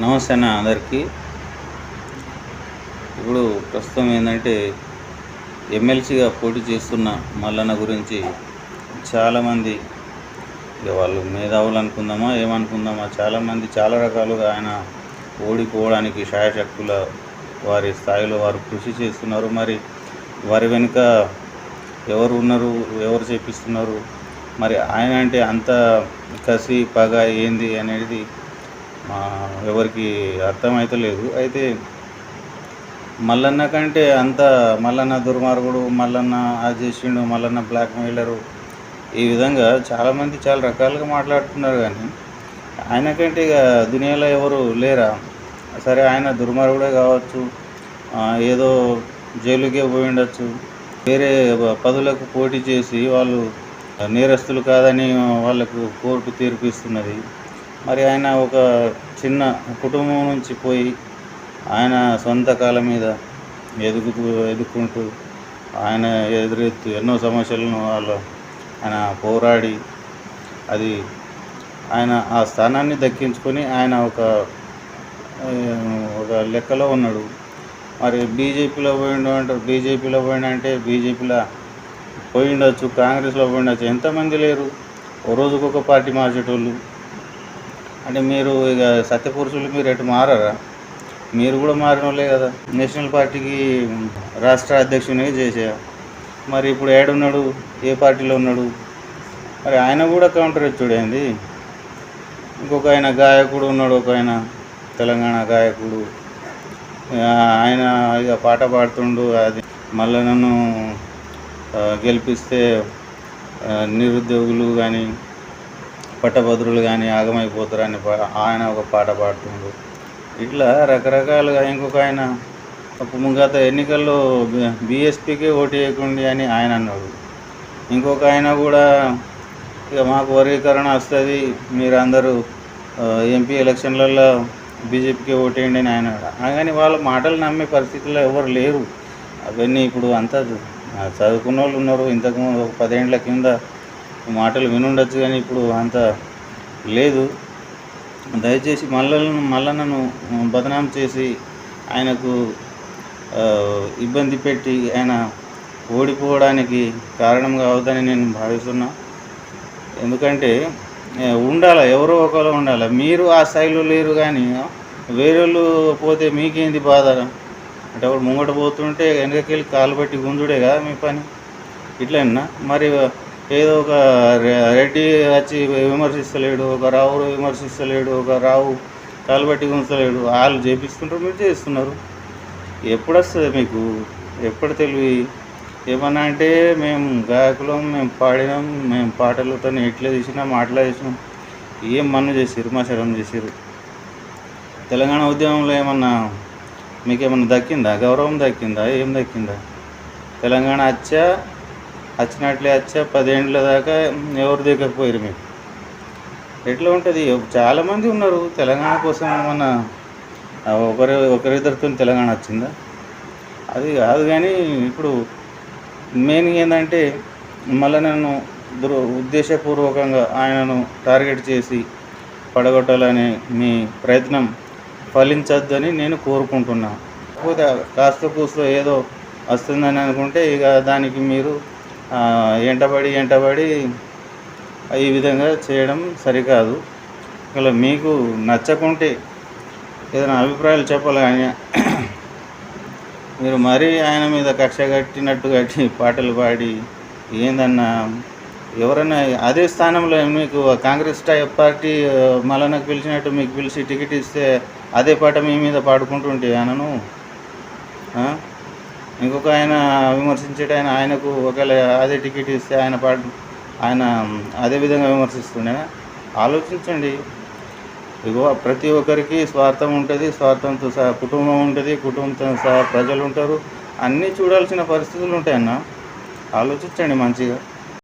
నమస్తే అన్న అందరికీ. ఇప్పుడు ప్రస్తుతం ఏంటంటే ఎమ్మెల్సీగా పోటీ చేస్తున్న మల్లన్న గురించి చాలామంది, ఇక వాళ్ళు మేధావులు అనుకుందామా ఏమనుకుందామా, చాలామంది చాలా రకాలుగా ఆయన ఓడిపోవడానికి శాయశక్తుల వారి స్థాయిలో వారు కృషి చేస్తున్నారు. మరి వారి వెనుక ఎవరు ఉన్నారు, ఎవరు చేపిస్తున్నారు, మరి ఆయన అంటే అంత కసి పగ ఏంది అనేది ఎవరికి అర్థమైతలేదు. అయితే మల్లన్న కంటే అంత మల్లన్న దుర్మార్గుడు, మల్లన్న అది చేసిండు, మల్లన్న బ్లాక్ మెయిలరు, ఈ విధంగా చాలామంది చాలా రకాలుగా మాట్లాడుతున్నారు. కానీ ఆయనకంటే ఇక దునియాలో ఎవరు లేరా? సరే, ఆయన దుర్మార్గుడే కావచ్చు, ఏదో జైలుకే పోయి ఉండొచ్చు, వేరే పదులకు పోటీ చేసి వాళ్ళు నేరస్తులు కాదని వాళ్ళకు కోర్టు తీర్పిస్తున్నది. మరి ఆయన ఒక చిన్న కుటుంబం నుంచి పోయి ఆయన సొంత కాళ్ళ మీద ఎదుర్కొంటూ ఆయన ఎన్నో సమస్యలను ఆయన పోరాడి అది ఆయన ఆ స్థానాన్ని దక్కించుకొని ఆయన ఒక లెక్కలో ఉన్నాడు. మరి బీజేపీలో పోయిండు అంటారు, బీజేపీలో పోయిండంటే బీజేపీలో పోయిండొచ్చు, కాంగ్రెస్లో పోయిండొచ్చు, ఎంతమంది లేరు ఓ రోజుకొక పార్టీ మార్చేటోళ్ళు. అంటే మీరు ఇక సత్యపురుషులు, మీరు ఎటు మారరా? మీరు కూడా మారిన వాళ్ళే కదా. నేషనల్ పార్టీకి రాష్ట్ర అధ్యక్షునిగా చేసా, మరి ఇప్పుడు ఏడున్నాడు, ఏ పార్టీలో ఉన్నాడు? మరి ఆయన కూడా కౌంటర్ ఇచ్చుడేంది. ఇంకొక ఆయన గాయకుడు ఉన్నాడు, ఒక ఆయన తెలంగాణ గాయకుడు, ఆయన ఇక పాట పాడుతుండు, అది మళ్ళీ నన్ను గెలిపిస్తే నిరుద్యోగులు కానీ పట్టభద్రులు కానీ ఆగమైపోతారని ఆయన ఒక పాట పాడుతుండు. ఇట్లా రకరకాలుగా ఇంకొక ఆయన గత ఎన్నికల్లో బీఎస్పీకే ఓటు వేయకండి అని ఆయన అన్నాడు. ఇంకొక ఆయన కూడా ఇక మాకు వర్గీకరణ వస్తుంది, మీరు అందరూ ఎంపీ ఎలక్షన్లలో బీజేపీకి ఓటేయండి అని ఆయన. కానీ వాళ్ళ మాటలు నమ్మే పరిస్థితుల్లో ఎవరు లేరు. అవన్నీ ఇప్పుడు అంతా చదువుకున్న వాళ్ళు ఉన్నారు, ఇంతకుముందు ఒక 10 ఏళ్ల కింద మాటలు వినుండొచ్చు, కానీ ఇప్పుడు అంత లేదు. దయచేసి మల్లన్నను బదనాం చేసి ఆయనకు ఇబ్బంది పెట్టి ఆయన ఓడిపోవడానికి కారణం కావద్దని నేను భావిస్తున్నా. ఎందుకంటే ఉండాలి, ఎవరో ఒకరు ఉండాలి. మీరు ఆ స్థాయిలో లేరు, కానీ వేరేళ్ళు పోతే మీకేంది బాధ? అంటే ఒకడు ముంగట పోతుంటే వెనకకెళ్ళి కాలు పట్టి గుంజుడే కదా మీ పని. ఇట్లన్నా మరి ఏదో ఒక రెడ్డి వచ్చి విమర్శిస్తలేడు, ఒక రావు విమర్శిస్తలేడు, ఒక రావు కాలు పట్టి గుంజలేడు, వాళ్ళు చేపిస్తుంటారు, మీరు చేస్తున్నారు. ఎప్పుడు వస్తుంది మీకు? ఎప్పుడు తెలివి? ఏమన్నా అంటే మేము గాయకులం, మేము పాడినాం, మేము పాటలతో ఎట్లా చేసినాం, మాటలు చేసినాం, ఏం మన్ను చేసిరు, మా శరం చేసిరు. తెలంగాణ ఉద్యమంలో ఏమన్నా మీకేమన్నా దక్కిందా? గౌరవం దక్కిందా? ఏం దక్కిందా? తెలంగాణ వచ్చినట్లే 10 ఏళ్ళ దాకా ఎవరు దిగకపోయారు మీకు. ఎట్లా ఉంటుంది? చాలామంది ఉన్నారు తెలంగాణ కోసం. ఏమన్నా ఒకరిద్దరితో తెలంగాణ వచ్చిందా? అది కాదు. కానీ ఇప్పుడు మెయిన్ ఏంటంటే మళ్ళీ నన్ను ఉద్దేశపూర్వకంగా ఆయనను టార్గెట్ చేసి పడగొట్టాలని మీ ప్రయత్నం ఫలించద్దని నేను కోరుకుంటున్నా. కాకపోతే కాస్త కూస్తో ఏదో వస్తుందని అనుకుంటే ఇక దానికి మీరు ఎంటబడి ఈ విధంగా చేయడం సరికాదు. ఇలా మీకు నచ్చకుంటే ఏదైనా అభిప్రాయాలు చెప్పాలి, కానీ మీరు మరీ ఆయన మీద కక్ష కట్టి పాటలు పాడి ఏందన్నా, ఎవరైనా అదే స్థానంలో మీకు కాంగ్రెస్ పార్టీ మల్లన్నకు పిలిచినట్టు మీకు పిలిచి టికెట్ ఇస్తే అదే పాట మీ మీద పాడుకుంటుంటే ఆయనను ఇంకొక ఆయన విమర్శించేట ఆయనకు ఒకవేళ అదే టికెట్ ఇస్తే ఆయన అదే విధంగా విమర్శిస్తుండే. ఆలోచించండి. ఇగో ప్రతి ఒక్కరికి స్వార్థం ఉంటుంది, స్వార్థంతో సహా కుటుంబం ఉంటుంది, కుటుంబంతో సహా ప్రజలు ఉంటారు, అన్నీ చూడాల్సిన పరిస్థితులు ఉంటాయన్న. ఆలోచించండి మంచిగా.